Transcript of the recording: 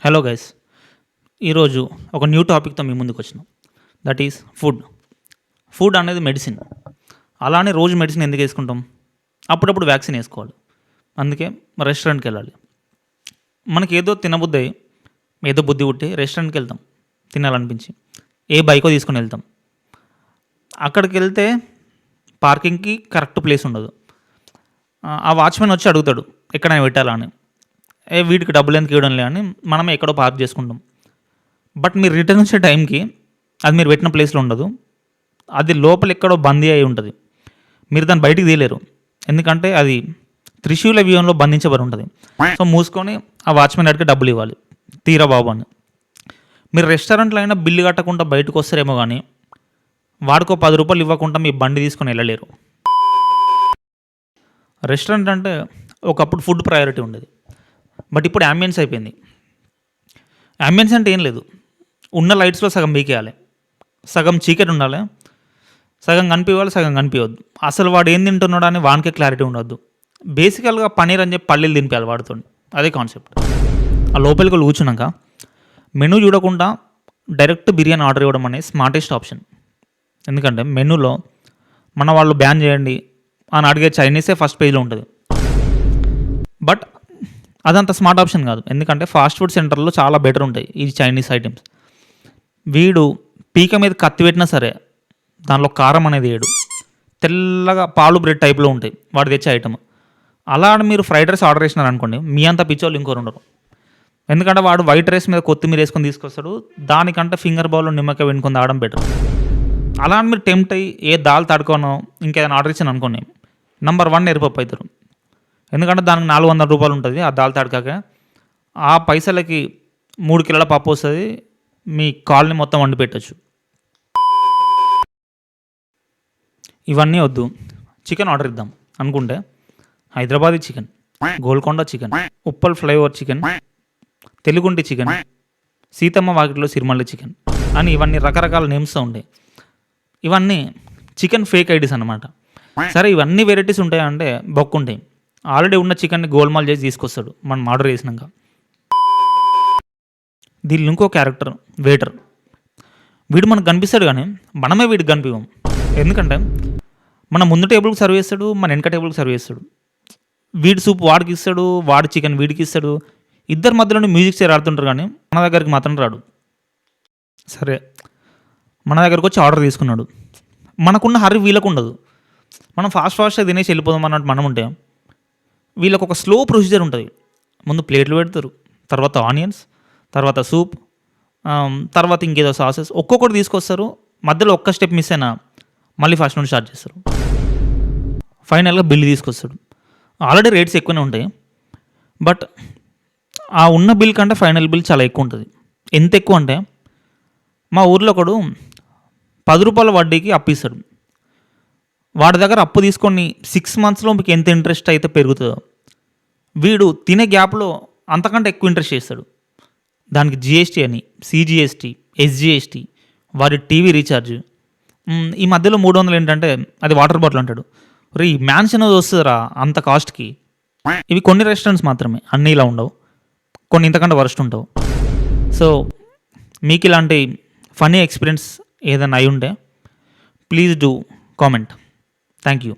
Hello guys, ఈరోజు ఒక new టాపిక్తో మీ ముందుకు వచ్చినాం. That is food. ఫుడ్ అనేది మెడిసిన్. అలానే రోజు మెడిసిన్ ఎందుకు వేసుకుంటాం? అప్పుడప్పుడు వ్యాక్సిన్ వేసుకోవాలి. అందుకే రెస్టారెంట్కి వెళ్ళాలి. మనకి ఏదో తినబుద్ధి ఏదో బుద్ధి పుట్టి రెస్టారెంట్కి వెళ్తాం తినాలనిపించి. ఏ బైకో తీసుకొని వెళ్తాం. అక్కడికి వెళ్తే పార్కింగ్కి కరెక్ట్ ప్లేస్ ఉండదు. ఆ వాచ్మెన్ వచ్చి అడుగుతాడు ఎక్కడైనా పెట్టాలా అని. వీటికి డబ్బులు ఎందుకు ఇవ్వడంలే అని మనమే ఎక్కడో పార్క్ చేసుకుంటాం. బట్ మీరు రిటర్న్ వచ్చే టైంకి అది మీరు పెట్టిన ప్లేస్లో ఉండదు. అది లోపల ఎక్కడో బందీ అయి ఉంటుంది. మీరు దాన్ని బయటికి తీయలేరు. ఎందుకంటే అది త్రిశూల వ్యూహంలో బంధించబడి ఉంటుంది. సో మూసుకొని ఆ వాచ్మెన్ అడిగి డబ్బులు ఇవ్వాలి, తీరా బాబు అని. మీరు రెస్టారెంట్లో అయినా బిల్లు కట్టకుండా బయటకు వస్తారేమో కానీ వాడికో 10 రూపాయలు ఇవ్వకుండా మీ బండి తీసుకొని వెళ్ళలేరు. రెస్టారెంట్ అంటే ఒకప్పుడు ఫుడ్ ప్రయారిటీ ఉండేది. బట్ ఇప్పుడు అంబియన్స్ అయిపోయింది. అంబియన్స్ అంటే ఏం లేదు, ఉన్న లైట్స్లో సగం బీకేయాలి, సగం చీకటి ఉండాలి, సగం కనిపించాలి, సగం కనిపించవద్దు. అసలు వాడు ఏం తింటున్నాడు అని వానికే క్లారిటీ ఉండొద్దు. బేసికల్గా పన్నీర్ అని చెప్పి పల్లీలు తినిపించాలి వాడితో. అదే కాన్సెప్ట్. ఆ లోపలికి కూర్చున్నాక మెనూ చూడకుండా డైరెక్ట్ బిర్యానీ ఆర్డర్ ఇవ్వడం అనేది స్మార్టెస్ట్ ఆప్షన్. ఎందుకంటే మెనూలో మన వాళ్ళు బ్యాన్ చేయండి అని అడిగే చైనీసే ఫస్ట్ పేజ్లో ఉంటుంది. బట్ అదంత స్మార్ట్ ఆప్షన్ కాదు. ఎందుకంటే ఫాస్ట్ ఫుడ్ సెంటర్లో చాలా బెటర్ ఉంటాయి ఈ చైనీస్ ఐటమ్స్. వీడు పీక మీద కత్తి పెట్టినా సరే దానిలో కారం అనేది వేయడు. తెల్లగా పాలు బ్రెడ్ టైప్లో ఉంటాయి వాడు తెచ్చే ఐటమ్. అలా మీరు ఫ్రైడ్ రైస్ ఆర్డర్ చేసినారు అనుకోండి, మీ అంతా పిచ్చోళ్ళు ఇంకోరు ఉండరు. ఎందుకంటే వాడు వైట్ రైస్ మీద కొత్తిమీర వేసుకొని తీసుకొస్తాడు. దానికంటే ఫింగర్ బౌల్లో నిమ్మకాయ వెనుకొని తాగడం బెటర్. అలా అని మీరు టెంప్ట్ అయ్యి ఏ దాల్ తడుకోనో ఇంకేదైనా ఆర్డర్ ఇచ్చాను అనుకోండి, నెంబర్ 1 ఎరుపప్పు అవుతారు. ఎందుకంటే దానికి 400 రూపాయలు ఉంటుంది ఆ దాల్ తడకాక. ఆ పైసలకి 3 కిలోల పప్పు వస్తుంది. మీ కాల్ని మొత్తం వండి పెట్టచ్చు. ఇవన్నీ వద్దు, చికెన్ ఆర్డర్ ఇద్దాం అనుకుంటే Hyderabadi chicken, Golconda chicken, Uppal flyover chicken, తెలుగుంటి చికెన్, సీతమ్మ వాకిట్లో సిరిమల్లి చికెన్ అని ఇవన్నీ రకరకాల నేమ్స్తో ఉంటాయి. ఇవన్నీ చికెన్ ఫేక్ ఐడీస్ అన్నమాట. సరే ఇవన్నీ వెరైటీస్ ఉంటాయంటే బొక్కుంటాయి. ఆల్రెడీ ఉన్న చికెన్ని గోల్మాల్ చేసి తీసుకొస్తాడు మనం ఆర్డర్ చేసినాక. దీనిలో ఇంకో క్యారెక్టర్ వెయిటర్. వీడు మనకు కనిపిస్తాడు కానీ మనమే వీడికి కనిపించాం. ఎందుకంటే మన ముందు టేబుల్కి సర్వ్ చేస్తాడు, మన వెనక టేబుల్కి సర్వ్ చేస్తాడు. వీడి సూప్ వాడికి ఇస్తాడు, వాడి చికెన్ వీడికి ఇస్తాడు. ఇద్దరి మధ్యలోనే మ్యూజిక్ చైర్ ఆడుతుంటారు కానీ మన దగ్గరికి మాత్రం రాడు. సరే మన దగ్గరకు వచ్చి ఆర్డర్ తీసుకున్నాడు. మనకున్న హర్రీ వీళ్ళకు ఉండదు. మనం ఫాస్ట్గా తినేసి వెళ్ళిపోదాం అన్నట్టు మనం ఉంటే వీళ్ళకు ఒక స్లో ప్రొసీజర్ ఉంటుంది. ముందు ప్లేట్లు పెడతారు, తర్వాత ఆనియన్స్, తర్వాత సూప్, తర్వాత ఇంకేదో సాసెస్ ఒక్కొక్కటి తీసుకొస్తారు. మధ్యలో ఒక్క స్టెప్ మిస్ అయినా మళ్ళీ ఫస్ట్ నుండి స్టార్ట్ చేస్తారు. ఫైనల్గా బిల్ తీసుకొస్తాడు. ఆల్రెడీ రేట్స్ ఎక్కువనే ఉంటాయి. బట్ ఆ ఉన్న బిల్ కంటే ఫైనల్ బిల్ చాలా ఎక్కువ ఉంటుంది. ఎంత ఎక్కువ అంటే మా ఊర్లో ఒకడు 10 రూపాయల వడ్డీకి అప్పిస్తాడు. వాడి దగ్గర అప్పు తీసుకొని 6 మంత్స్లో మీకు ఎంత ఇంట్రెస్ట్ అయితే పెరుగుతుందో వీడు తినే గ్యాప్లో అంతకంటే ఎక్కువ ఇంట్రెస్ట్ చేస్తాడు. దానికి జిఎస్టీ అని, సిజిఎస్టీ, ఎస్జిఎస్టీ, వాడి టీవీ రీఛార్జ్. ఈ మధ్యలో 300 ఏంటంటే అది వాటర్ బాటిల్ అంటాడు. రీ మ్యాన్షన్ అది వస్తుందిరా అంత కాస్ట్కి. ఇవి కొన్ని రెస్టారెంట్స్ మాత్రమే, అన్నీ ఇలా ఉండవు. కొన్ని ఇంతకంటే వరస్ట్ ఉండవు. సో మీకు ఇలాంటి ఫన్నీ ఎక్స్పీరియన్స్ ఏదైనా అయి ఉంటే please do comment. Thank you.